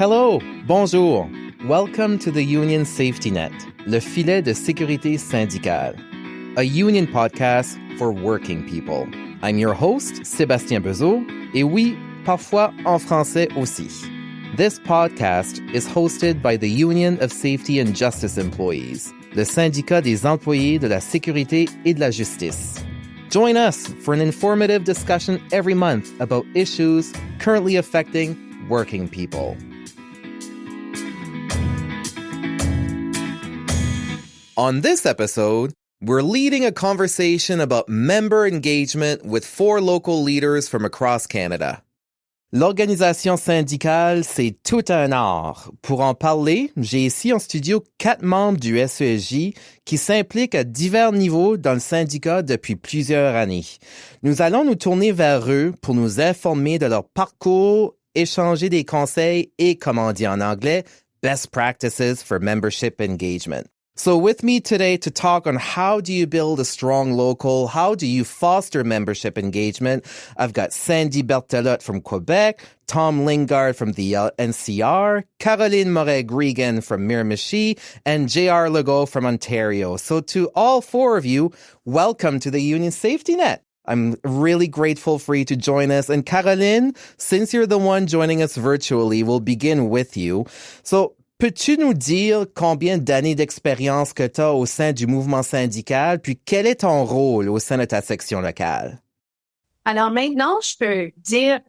Hello, bonjour. Welcome to the Union Safety Net, le filet de sécurité syndicale, a union podcast for working people. I'm your host, Sébastien Bezeau, et oui, parfois en français aussi. This podcast is hosted by the Union of Safety and Justice Employees, le syndicat des employés de la sécurité et de la justice. Join us for an informative discussion every month about issues currently affecting working people. On this episode, we're leading a conversation about member engagement with 4 local leaders from across Canada. L'organisation syndicale, c'est tout un art. Pour en parler, j'ai ici en studio 4 membres du SESJ qui s'impliquent à divers niveaux dans le syndicat depuis plusieurs années. Nous allons nous tourner vers eux pour nous informer de leur parcours, échanger des conseils et, comme on dit en anglais, best practices for membership engagement. So with me today to talk on how do you build a strong local, how do you foster membership engagement, I've got Sandy Berthelotte from Quebec, Tom Lingard from the NCR, Caroline Moret-Gregan from Miramichi, and J.R. Legault from Ontario. So to all 4 of you, welcome to the Union Safety Net. I'm really grateful for you to join us. And Caroline, since you're the one joining us virtually, we'll begin with you. So peux-tu nous dire combien d'années d'expérience que tu as au sein du mouvement syndical, puis quel est ton rôle au sein de ta section locale? Alors maintenant, je peux dire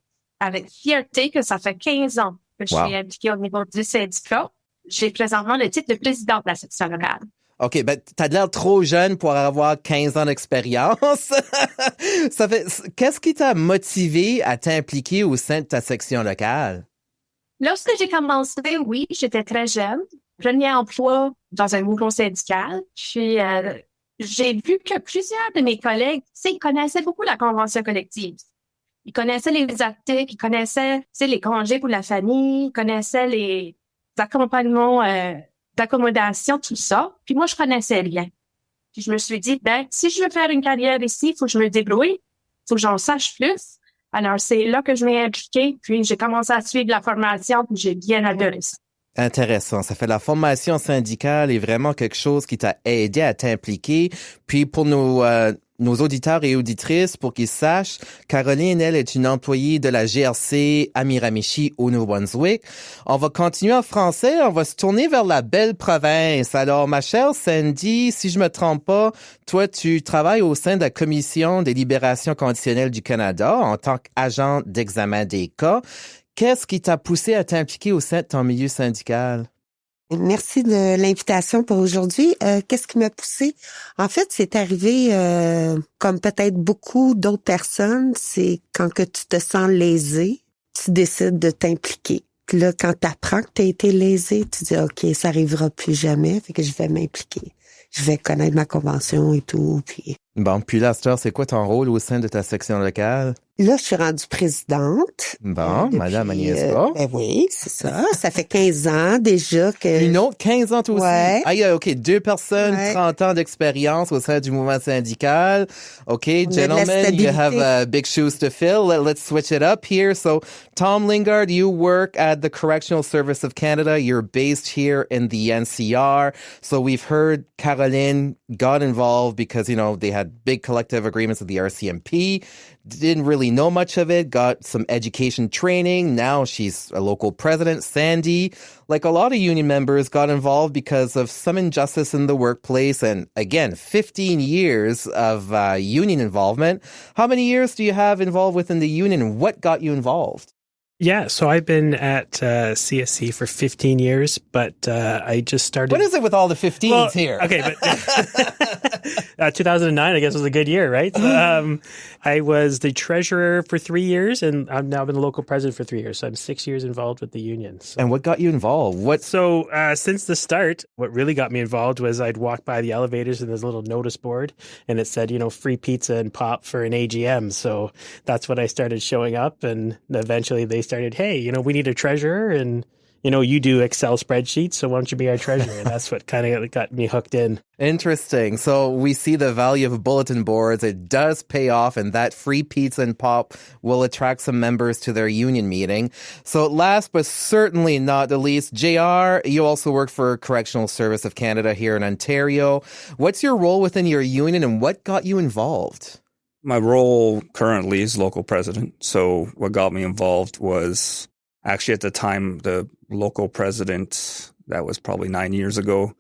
avec fierté que ça fait 15 ans que je suis impliquée au niveau du syndicat. J'ai présentement le titre de présidente de la section locale. OK, ben t'as l'air trop jeune pour avoir 15 ans d'expérience. Qu'est-ce qui t'a motivé à t'impliquer au sein de ta section locale? Lorsque j'ai commencé, oui, j'étais très jeune. Premier emploi dans un mouvement syndical. Puis, j'ai vu que plusieurs de mes collègues, ils connaissaient beaucoup la convention collective. Ils connaissaient les articles, ils connaissaient, les congés pour la famille, ils connaissaient les accompagnements d'accommodation, tout ça. Puis moi, je connaissais rien. Puis je me suis dit, si je veux faire une carrière ici, il faut que je me débrouille, il faut que j'en sache plus. Alors, c'est là que je m'ai impliquée, puis j'ai commencé à suivre la formation, puis j'ai bien adoré ça. Intéressant. Ça fait la formation syndicale est vraiment quelque chose qui t'a aidé à t'impliquer. Puis pour nos auditeurs et auditrices, pour qu'ils sachent, Caroline, elle, est une employée de la GRC à Miramichi au Nouveau-Brunswick. On va continuer en français. On va se tourner vers la belle province. Alors, ma chère Sandy, si je me trompe pas, toi, tu travailles au sein de la Commission des libérations conditionnelles du Canada en tant qu'agent d'examen des cas. Qu'est-ce qui t'a poussé à t'impliquer au sein de ton milieu syndical? Merci de l'invitation pour aujourd'hui. Qu'est-ce qui m'a poussé? En fait, c'est arrivé comme peut-être beaucoup d'autres personnes, c'est quand que tu te sens lésé, tu décides de t'impliquer. Puis là, quand tu apprends que tu as été lésé, tu dis OK, ça arrivera plus jamais, fait que je vais m'impliquer. Je vais connaître ma convention et tout. Puis là, Astor, c'est quoi ton rôle au sein de ta section locale? Là, je suis rendue présidente. Madame Agnès-Ba. Ben oui, c'est ça. Ça fait 15 ans déjà que... Une autre 15 ans toi aussi? Ouais. Ah, OK, 2 personnes, 30 ans d'expérience au sein du mouvement syndical. OK, gentlemen, you have big shoes to fill. Let's switch it up here. So, Tom Lingard, you work at the Correctional Service of Canada. You're based here in the NCR. So we've heard Caroline got involved because, they had big collective agreements with the RCMP. Didn't really know much of it, got some education training. Now she's a local president. Sandy, like a lot of union members, got involved because of some injustice in the workplace. And again, 15 years of union involvement. How many years do you have involved within the union, and what got you involved? Yeah, so I've been at CSC for 15 years, but I just started... What is it with all the 15s here? Okay, but 2009, I guess, was a good year, right? I was the treasurer for 3 years, and I've now been the local president for 3 years. So I'm 6 years involved with the union. So. And what got you involved? So since the start, what really got me involved was I'd walk by the elevators and there's a little notice board, and it said, free pizza and pop for an AGM. So that's when I started showing up, and eventually they started, hey, we need a treasurer, and you do Excel spreadsheets, so why don't you be our treasurer? And that's what kind of got me hooked in. Interesting. So we see the value of bulletin boards. It does pay off, and that free pizza and pop will attract some members to their union meeting. So last but certainly not the least, JR, you also work for Correctional Service of Canada here in Ontario. What's your role within your union, and what got you involved? My role currently is local president. So what got me involved was actually at the time, the local president, that was probably 9 years ago,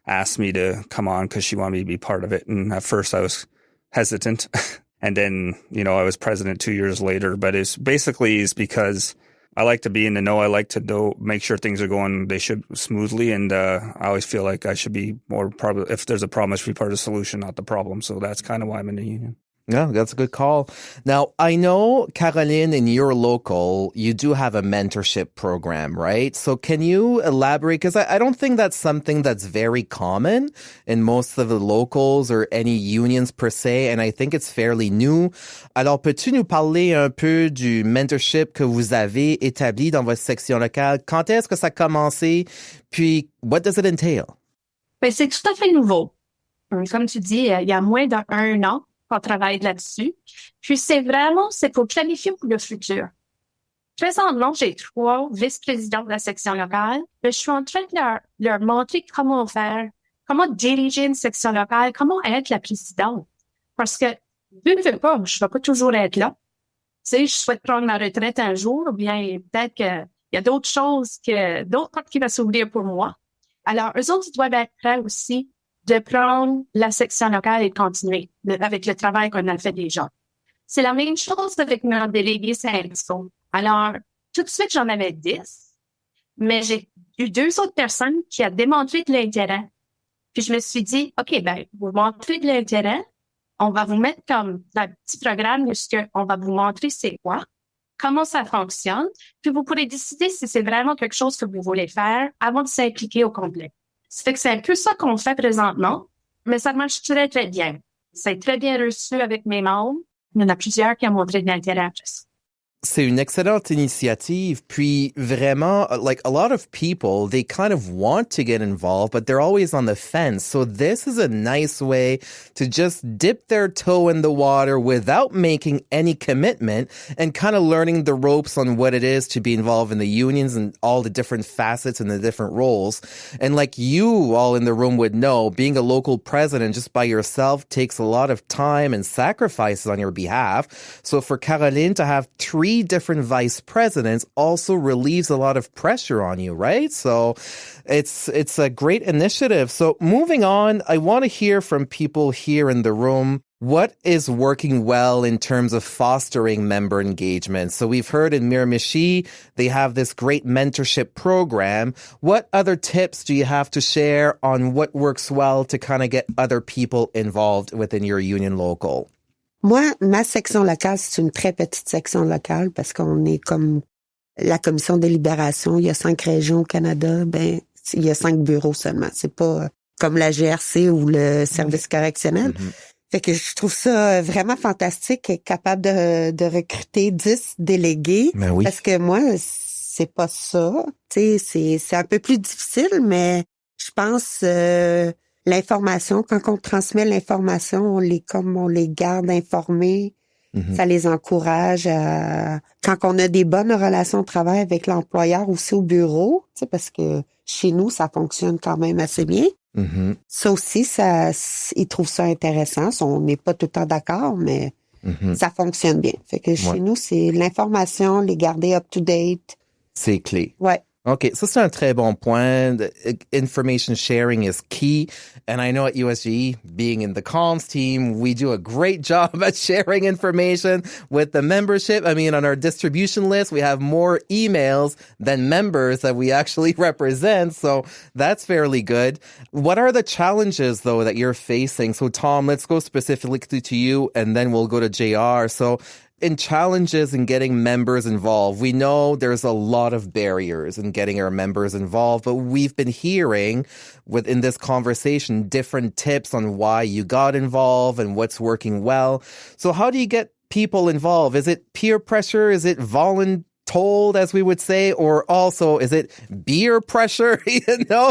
asked me to come on because she wanted me to be part of it. And at first I was hesitant. And then, I was president 2 years later. But it's because I like to be in the know. I like to make sure things are going, they should smoothly. And I always feel like I should be more probably, if there's a problem, I should be part of the solution, not the problem. So that's kind of why I'm in the union. Yeah, that's a good call. Now, I know, Caroline, in your local, you do have a mentorship program, right? So can you elaborate? Because I don't think that's something that's very common in most of the locals or any unions per se, and I think it's fairly new. Alors, peux-tu nous parler un peu du mentorship que vous avez établi dans votre section locale? Quand est-ce que ça a commencé? Puis, what does it entail? Ben, c'est tout à fait nouveau. Comme tu dis, il y a moins d'1 an qu'on travaille là-dessus. Puis c'est pour planifier pour le futur. Présentement, j'ai 3 vice-présidents de la section locale. Je suis en train de leur montrer comment faire, comment diriger une section locale, comment être la présidente. Parce que, je ne veux pas, je ne vais pas toujours être là. Tu sais, je souhaite prendre ma retraite un jour, ou bien peut-être qu'il y a d'autres choses d'autres portes qui vont s'ouvrir pour moi. Alors, eux autres, ils doivent être prêts aussi de prendre la section locale et de continuer avec le travail qu'on a fait déjà. C'est la même chose avec nos délégués syndicaux. Alors, tout de suite, j'en avais 10, mais j'ai eu 2 autres personnes qui ont démontré de l'intérêt. Puis je me suis dit, OK, vous montrez de l'intérêt, on va vous mettre comme un petit programme on va vous montrer c'est quoi, comment ça fonctionne, puis vous pourrez décider si c'est vraiment quelque chose que vous voulez faire avant de s'impliquer au complet. Ça fait que c'est un peu ça qu'on fait présentement, mais ça marche très, très bien. C'est très bien reçu avec mes membres. Il y en a plusieurs qui ont montré de l'intérêt après ça. C'est une excellente initiative. Puis vraiment, like a lot of people, they kind of want to get involved, but they're always on the fence. So this is a nice way to just dip their toe in the water without making any commitment and kind of learning the ropes on what it is to be involved in the unions and all the different facets and the different roles. And like you all in the room would know, being a local president just by yourself takes a lot of time and sacrifices on your behalf. So for Caroline to have 3 different vice presidents also relieves a lot of pressure on you, right? So it's a great initiative. So moving on, I want to hear from people here in the room. What is working well in terms of fostering member engagement? So we've heard in Miramichi, they have this great mentorship program. What other tips do you have to share on what works well to kind of get other people involved within your union local? Moi, ma section locale, c'est une très petite section locale parce qu'on est comme la commission des libérations. Il y a 5 régions au Canada. Il y a 5 bureaux seulement. C'est pas comme la GRC ou le service correctionnel. Mm-hmm. Fait que je trouve ça vraiment fantastique, être capable de recruter 10 délégués. Ben oui. Parce que moi, c'est pas ça. Tu sais, c'est un peu plus difficile, mais je pense l'information, quand on transmet l'information, on les garde informés. Mm-hmm. Ça les encourage quand on a des bonnes relations de travail avec l'employeur aussi au bureau, tu sais, parce que chez nous, ça fonctionne quand même assez bien. Mm-hmm. Ça aussi, ils trouvent ça intéressant. On n'est pas tout le temps d'accord, mais ça fonctionne bien. Fait que chez nous, c'est l'information, les garder up-to-date. C'est clé. Ouais. OK, ça c'est un très bon point. Information sharing is key. And I know at USGE, being in the comms team, we do a great job at sharing information with the membership. I mean, on our distribution list, we have more emails than members that we actually represent. So that's fairly good. What are the challenges, though, that you're facing? So, Tom, let's go specifically to you, and then we'll go to JR. So, in challenges in getting members involved, we know there's a lot of barriers in getting our members involved, but we've been hearing within this conversation different tips on why you got involved and what's working well. So how do you get people involved? Is it peer pressure? Is it volunteer told, as we would say, or also is it beer pressure?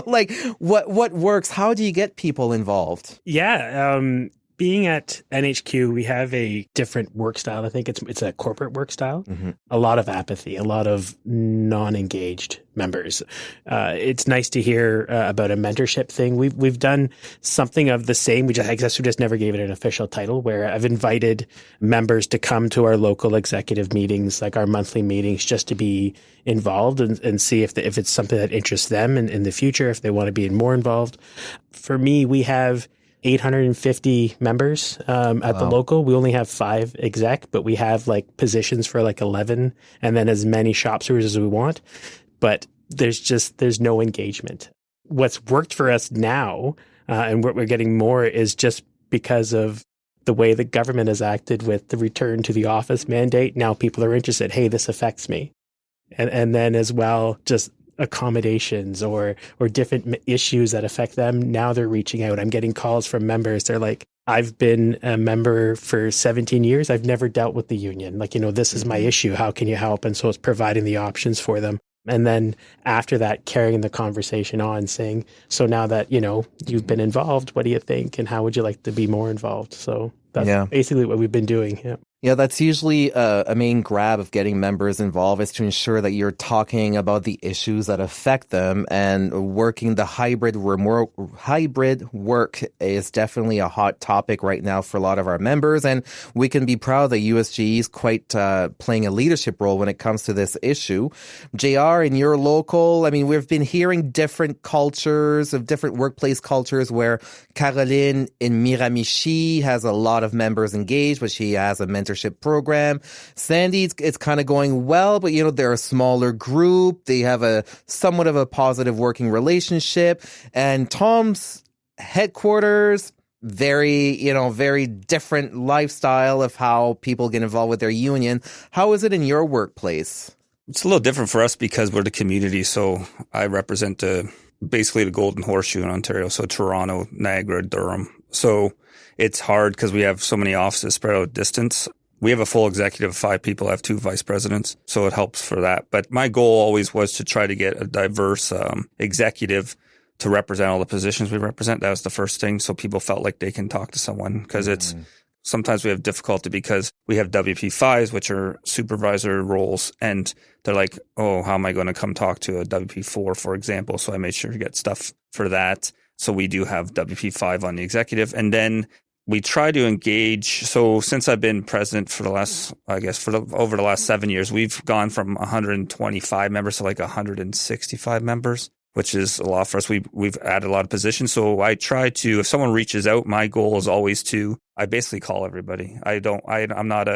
Like what works? How do you get people involved? Yeah. Being at NHQ, we have a different work style. I think it's a corporate work style. Mm-hmm. A lot of apathy, a lot of non-engaged members. It's nice to hear about a mentorship thing. We've done something of the same. I guess we just never gave it an official title, where I've invited members to come to our local executive meetings, like our monthly meetings, just to be involved and see if it's something that interests them in the future, if they want to be more involved. For me, we have 850 members at the local. We only have 5 exec, but we have like positions for like 11 and then as many shop stewards as we want. But there's no engagement. What's worked for us now and what we're getting more is just because of the way the government has acted with the return to the office mandate. Now people are interested. Hey, this affects me. And then as well, just accommodations or different issues that affect them. Now they're reaching out. I'm getting calls from members. They're like, I've been a member for 17 years. I've never dealt with the union. Like, this is my issue. How can you help? And so it's providing the options for them. And then after that, carrying the conversation on, saying, so now that, you've been involved, what do you think? And how would you like to be more involved? So that's basically what we've been doing. Yeah. Yeah, that's usually a main grab of getting members involved, is to ensure that you're talking about the issues that affect them, and working the hybrid work is definitely a hot topic right now for a lot of our members. And we can be proud that USGE is quite playing a leadership role when it comes to this issue. JR, in your local, we've been hearing different cultures, of different workplace cultures, where Caroline in Miramichi has a lot of members engaged, but she has a mentorship program. Sandy, it's kind of going well, but they're a smaller group. They have a somewhat of a positive working relationship. And Tom's headquarters, very different lifestyle of how people get involved with their union. How is it in your workplace? It's a little different for us because we're the community. So I represent basically the Golden Horseshoe in Ontario. So Toronto, Niagara, Durham. So it's hard because we have so many offices spread out distance. We have a full executive of 5 people. I have 2 vice presidents, so it helps for that. But my goal always was to try to get a diverse executive to represent all the positions we represent. That was the first thing, so people felt like they can talk to someone, because it's sometimes we have difficulty because we have WP5s, which are supervisor roles, and they're like, oh, how am I going to come talk to a WP4, for example? So I made sure to get stuff for that. So we do have WP5 on the executive, and then we try to engage. So since I've been president for the last, over the last 7 years, we've gone from 125 members to like 165 members, which is a lot for us. We've added a lot of positions. So I try to, if someone reaches out, my goal is always I basically call everybody. I'm not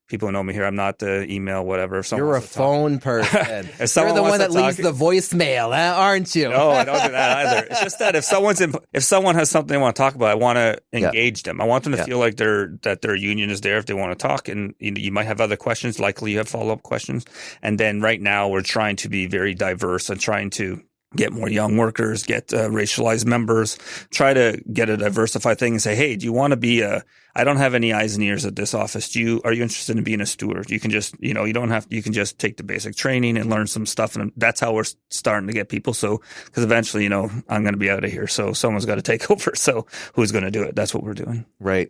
people who know me here, I'm not the email, whatever. If You're a phone person. You're the one that leaves the voicemail, aren't you? No, I don't do that either. It's just that if someone has something they want to talk about, I want to engage them. I want them to feel like their union is there if they want to talk. And you might have other questions. Likely you have follow-up questions. And then right now we're trying to be very diverse and trying to get more young workers, get racialized members, try to get a diversified thing and say, hey, do you want to be I don't have any eyes and ears at this office. Are you interested in being a steward? You can just, you can just take the basic training and learn some stuff. And that's how we're starting to get people. So, because eventually, I'm going to be out of here. So someone's got to take over. So who's going to do it? That's what we're doing. Right.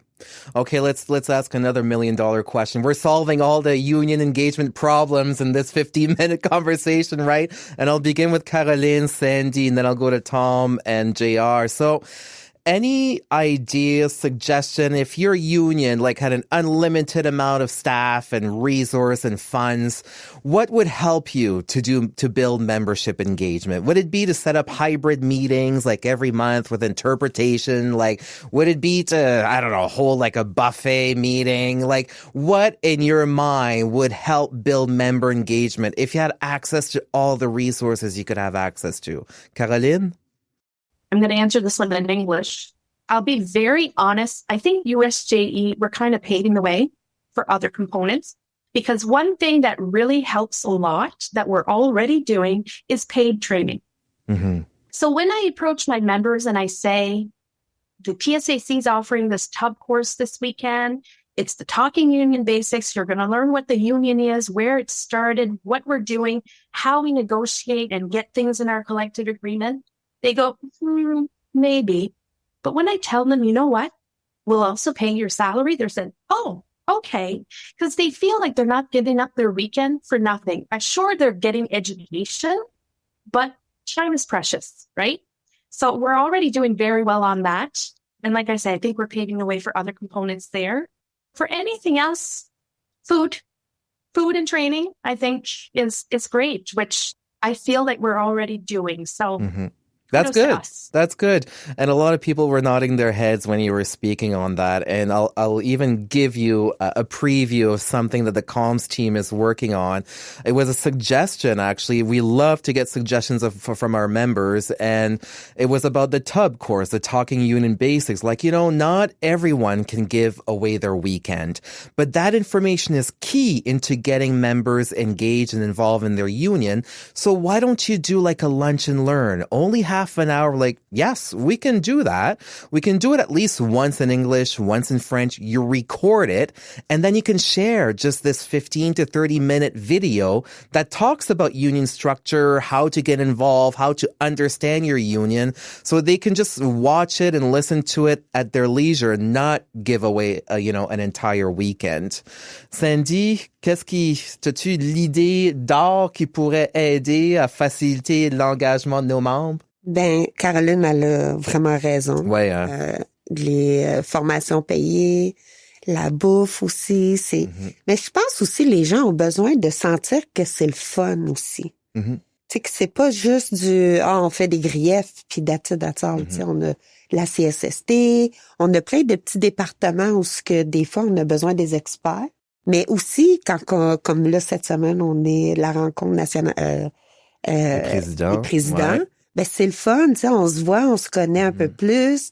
Okay. Let's ask another $1 million question. We're solving all the union engagement problems in this 15-minute conversation, right? And I'll begin with Caroline, Sandy, and then I'll go to Tom and JR. So, any idea, suggestion, if your union had an unlimited amount of staff and resource and funds, what would help you to build membership engagement? Would it be to set up hybrid meetings every month with interpretation? Would it be to, hold a buffet meeting? What in your mind would help build member engagement if you had access to all the resources you could have access to? Caroline? I'm going to answer this one in English. I'll be very honest. I think USGE, we're kind of paving the way for other components, because one thing that really helps a lot that we're already doing is paid training. Mm-hmm. So when I approach my members and I say, the PSAC is offering this TUB course this weekend, It's the Talking Union Basics. You're going to learn what the union is, where it started, what we're doing, how we negotiate and get things in our collective agreement. They go, maybe. But when I tell them, you know what? We'll also pay your salary. They're saying, oh, okay. Because they feel like they're not giving up their weekend for nothing. I'm sure they're getting education, but time is precious, right? So we're already doing very well on that. And like I said, I think we're paving the way for other components there. For anything else, food and training, I think is great, which I feel like we're already doing. So That's good. That's good. And a lot of people were nodding their heads when you were speaking on that. And I'll even give you a preview of something that the comms team is working on. It was a suggestion, actually. We love to get suggestions from our members. And it was about the TUB course, the Talking Union Basics. Like, not everyone can give away their weekend. But that information is key into getting members engaged and involved in their union. So why don't you do like a lunch and learn? Only half an hour, like, yes, we can do that. We can do it at least once in English, once in French. You record it, and then you can share just this 15 to 30-minute video that talks about union structure, how to get involved, how to understand your union, so they can just watch it and listen to it at their leisure, not give away, an entire weekend. Sandy, t'as-tu l'idée d'or qui pourrait aider à faciliter l'engagement de nos membres? Ben, Caroline, elle a vraiment raison. Ouais, hein? Les formations payées, la bouffe aussi, Mais je pense aussi les gens ont besoin de sentir que c'est le fun aussi. Tu sais, que c'est pas juste on fait des griefs, puis that's all. Tu sais, on a la CSST, on a plein de petits départements où des fois, on a besoin des experts. Mais aussi, comme là, cette semaine, on est la rencontre nationale des présidents. Ouais. Ben, c'est le fun, tu sais, on se voit, on se connaît un peu plus.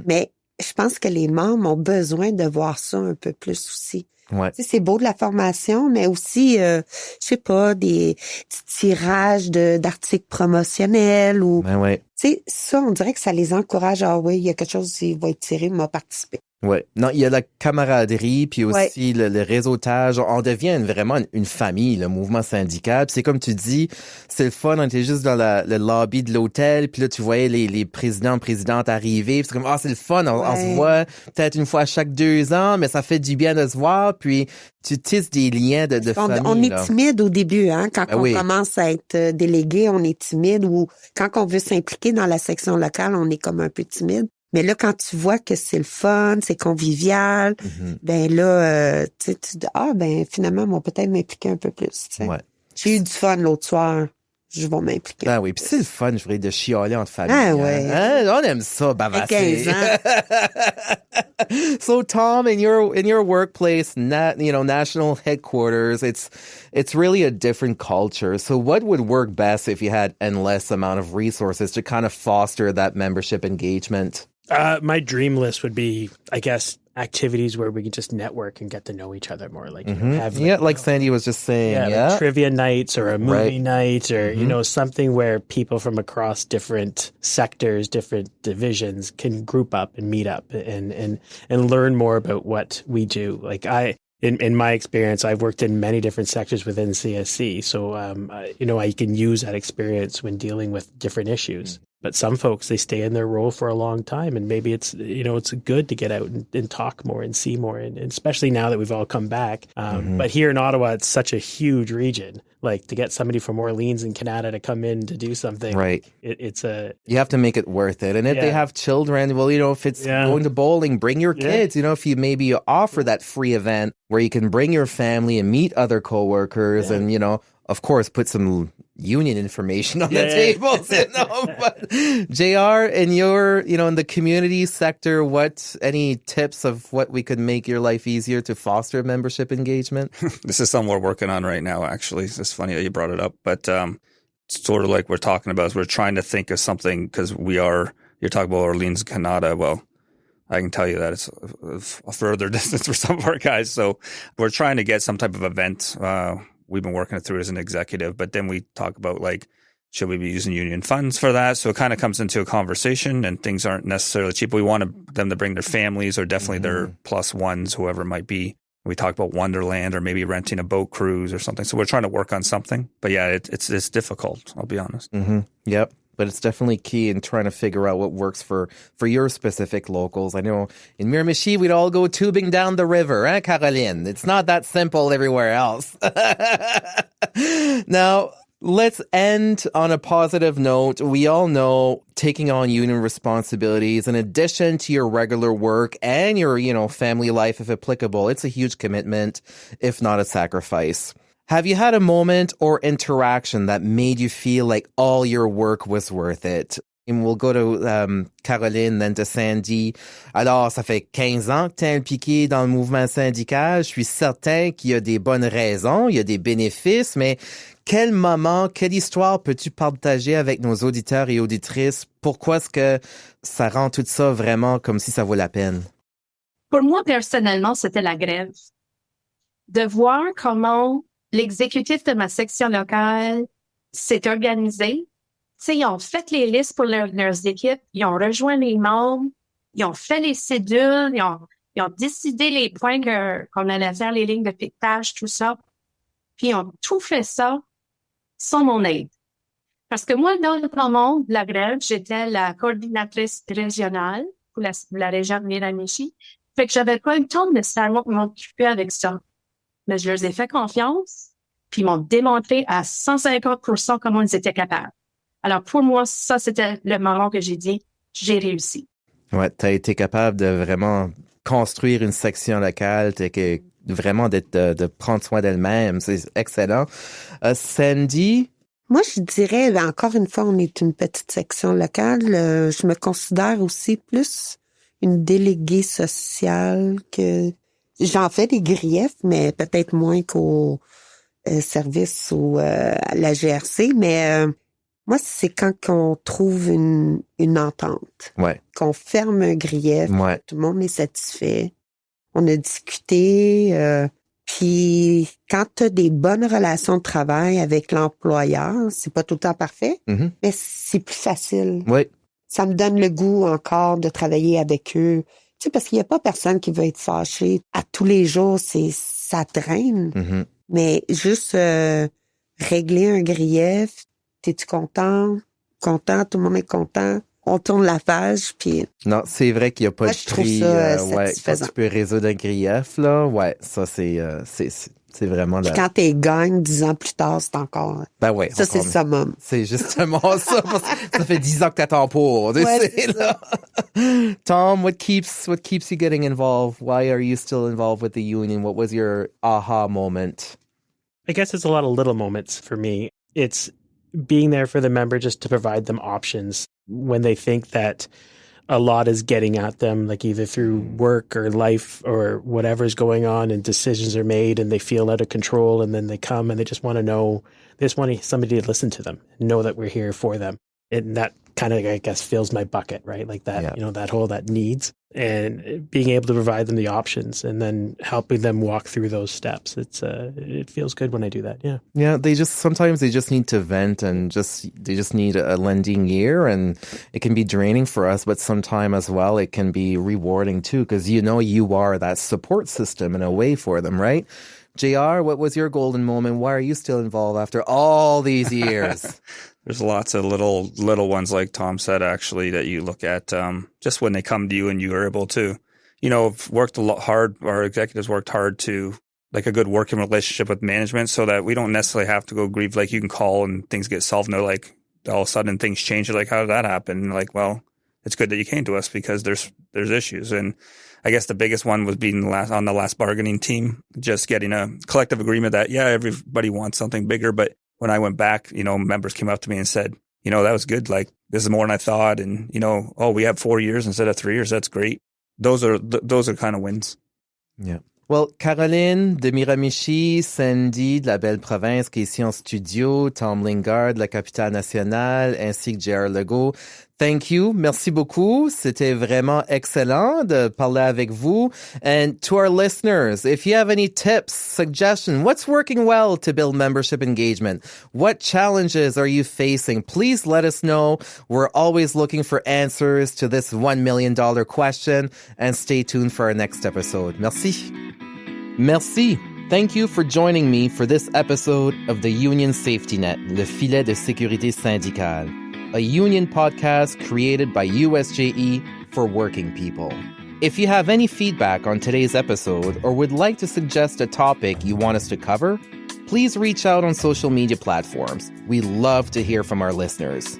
Mais je pense que les membres ont besoin de voir ça un peu plus aussi. Ouais. Tu sais, c'est beau de la formation, mais aussi, je sais pas, des petits tirages d'articles promotionnels ou... Ben ouais. Tu sais, ça, on dirait que ça les encourage. Ah oui, il y a quelque chose qui va être tiré, m'a participé. Ouais. Non, il y a la camaraderie, puis aussi le réseautage. On devient vraiment une famille, le mouvement syndical. Puis c'est comme tu dis, c'est le fun. On était juste dans le lobby de l'hôtel, puis là, tu voyais les présidentes arriver. Puis c'est comme, c'est le fun. On se voit peut-être une fois chaque 2 ans, mais ça fait du bien de se voir. Puis tu tisses des liens de famille. On est timide au début, hein. Quand on commence à être délégué, on est timide, ou quand on veut s'impliquer dans la section locale, on est comme un peu timide. Mais là, quand tu vois que c'est le fun, c'est convivial, ben là, tu dis, finalement, on va peut-être m'impliquer un peu plus. T'sais. Ouais. J'ai eu du fun l'autre soir. Je vais m'impliquer. Ah oui, puis c'est le fun, je voudrais, de chialer entre familles. Ah ouais. Hein? On aime ça, bavasser. 15 ans. So Tom, in your workplace, national headquarters, it's really a different culture. So what would work best if you had endless amount of resources to kind of foster that membership engagement? My dream list would be, I guess, activities where we can just network and get to know each other more. Like, have like Sandy was just saying, like trivia nights or a movie night, or something where people from across different sectors, different divisions can group up and meet up and learn more about what we do. Like in my experience, I've worked in many different sectors within CSC, so I can use that experience when dealing with different issues. But some folks, they stay in their role for a long time, and maybe it's good to get out and talk more and see more, and especially now that we've all come back. But here in Ottawa, it's such a huge region. Like, to get somebody from Orleans and Canada to come in to do something, right? You have to make it worth it. And if they have children, well, if it's going to bowling, bring your kids. If you maybe offer that free event where you can bring your family and meet other coworkers, and of course, put some union information on the tables. But JR, in your, in the community sector, any tips of what we could make your life easier to foster membership engagement? This is something we're working on right now, actually. It's funny that you brought it up, but sort of like we're talking about is we're trying to think of something, because you're talking about Orleans and Canada. Well, I can tell you that it's a further distance for some of our guys. So we're trying to get some type of event. We've been working it through as an executive, but then we talk about like Should we be using union funds for that? So it kind of comes into a conversation, and things aren't necessarily cheap. We want them to bring their families or definitely their plus ones, whoever it might be. We talk about Wonderland or maybe renting a boat cruise or something. So we're trying to work on something. But yeah, it's difficult, I'll be honest. Yep. But it's definitely key in trying to figure out what works for your specific locals. I know in Miramichi, we'd all go tubing down the river, eh, Caroline? It's not that simple everywhere else. Now, let's end on a positive note. We all know taking on union responsibilities in addition to your regular work and your, family life, if applicable, it's a huge commitment, if not a sacrifice. Have you had a moment or interaction that made you feel like all your work was worth it? And we'll go to Caroline, then to Sandy. Alors, ça fait 15 ans que tu es impliquée dans le mouvement syndical. Je suis certain qu'il y a des bonnes raisons, il y a des bénéfices, mais quel moment, quelle histoire peux-tu partager avec nos auditeurs et auditrices? Pourquoi est-ce que ça rend tout ça vraiment comme si ça vaut la peine? Pour moi, personnellement, c'était la grève. De voir comment l'exécutif de ma section locale s'est organisé. T'sais, ils ont fait les listes pour leurs équipes, ils ont rejoint les membres, ils ont fait les cédules, ils ont décidé les points qu'on allait faire, les lignes de piquetage, tout ça. Puis ils ont tout fait ça sans mon aide. Parce que moi, dans le monde de la grève, j'étais la coordinatrice régionale pour la région de Miramichi. Fait que j'avais pas eu le temps nécessairement de m'occuper avec ça. Mais je leur ai fait confiance, puis ils m'ont démontré à 150% comment ils étaient capables. Alors, pour moi, ça, c'était le moment que j'ai dit, j'ai réussi. Ouais, tu as été capable de vraiment construire une section locale, vraiment de prendre soin d'elle-même. C'est excellent. Sandy? Moi, je dirais, encore une fois, on est une petite section locale. Je me considère aussi plus une déléguée sociale que... J'en fais des griefs, mais peut-être moins qu'au service ou à la GRC, mais... Moi, c'est quand on trouve une entente. Ouais. Qu'on ferme un grief. Ouais. Tout le monde est satisfait. On a discuté. Puis, quand tu as des bonnes relations de travail avec l'employeur, c'est pas tout le temps parfait, mais c'est plus facile. Oui. Ça me donne le goût encore de travailler avec eux. Tu sais, parce qu'il y a pas personne qui veut être fâché. À tous les jours, ça draine. Mais juste régler un grief, t'es-tu content? Content, tout le monde est content. On tourne la page, puis... Non, c'est vrai qu'il n'y a pas moi, de je trouve prix. ça Quand satisfaisant. tu peux résoudre un grief, là, ouais, ça, c'est vraiment... Puis quand t'es gagne 10 ans plus tard, c'est encore... Ben ouais. Ça, c'est le summum. C'est justement ça, parce que ça fait 10 ans que t'attends pour. Tu Ouais, sais, c'est là. Tom, what keeps you getting involved? Why are you still involved with the union? What was your aha moment? I guess it's a lot of little moments for me. It's being there for the member just to provide them options when they think that a lot is getting at them, like either through work or life or whatever's going on, and decisions are made and they feel out of control, and then they come and they just want to know, they just want somebody to listen to them, know that we're here for them. And that kind of, I guess, fills my bucket, right? Like that, Yeah. that needs, and being able to provide them the options and then helping them walk through those steps. It feels good when I do that. Yeah. Yeah, sometimes they just need to vent and they just need a lending ear, and it can be draining for us, but sometime as well, it can be rewarding too, because you are that support system in a way for them, right? JR, what was your golden moment? Why are you still involved after all these years? There's lots of little ones, like Tom said, actually, that you look at just when they come to you and you are able to, worked a lot hard. Our executives worked hard to like a good working relationship with management, so that we don't necessarily have to go grieve. Like you can call and things get solved, and they're like, all of a sudden things change. You're like, how did that happen? And like, well, it's good that you came to us because there's issues. And I guess the biggest one was being on the last bargaining team, just getting a collective agreement that, yeah, everybody wants something bigger, but when I went back, members came up to me and said, that was good. Like, this is more than I thought. And, we have 4 years instead of 3 years. That's great. Those are kind of wins. Yeah. Well, Caroline de Miramichi, Sandy de la Belle Province qui est ici en studio, Tom Lingard de la Capitale Nationale, ainsi que J.R. Legault, Thank you. Merci beaucoup. C'était vraiment excellent de parler avec vous. And to our listeners, if you have any tips, suggestions, what's working well to build membership engagement? What challenges are you facing? Please let us know. We're always looking for answers to this $1 million question, and stay tuned for our next episode. Merci. Merci. Thank you for joining me for this episode of the Union Safety Net, Le Filet de Sécurité Syndicale, a union podcast created by USJE for working people. If you have any feedback on today's episode or would like to suggest a topic you want us to cover, please reach out on social media platforms. We love to hear from our listeners.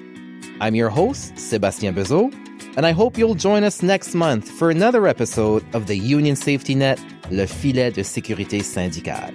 I'm your host, Sébastien Bezeau, and I hope you'll join us next month for another episode of the Union Safety Net, Le Filet de Sécurité Syndicale.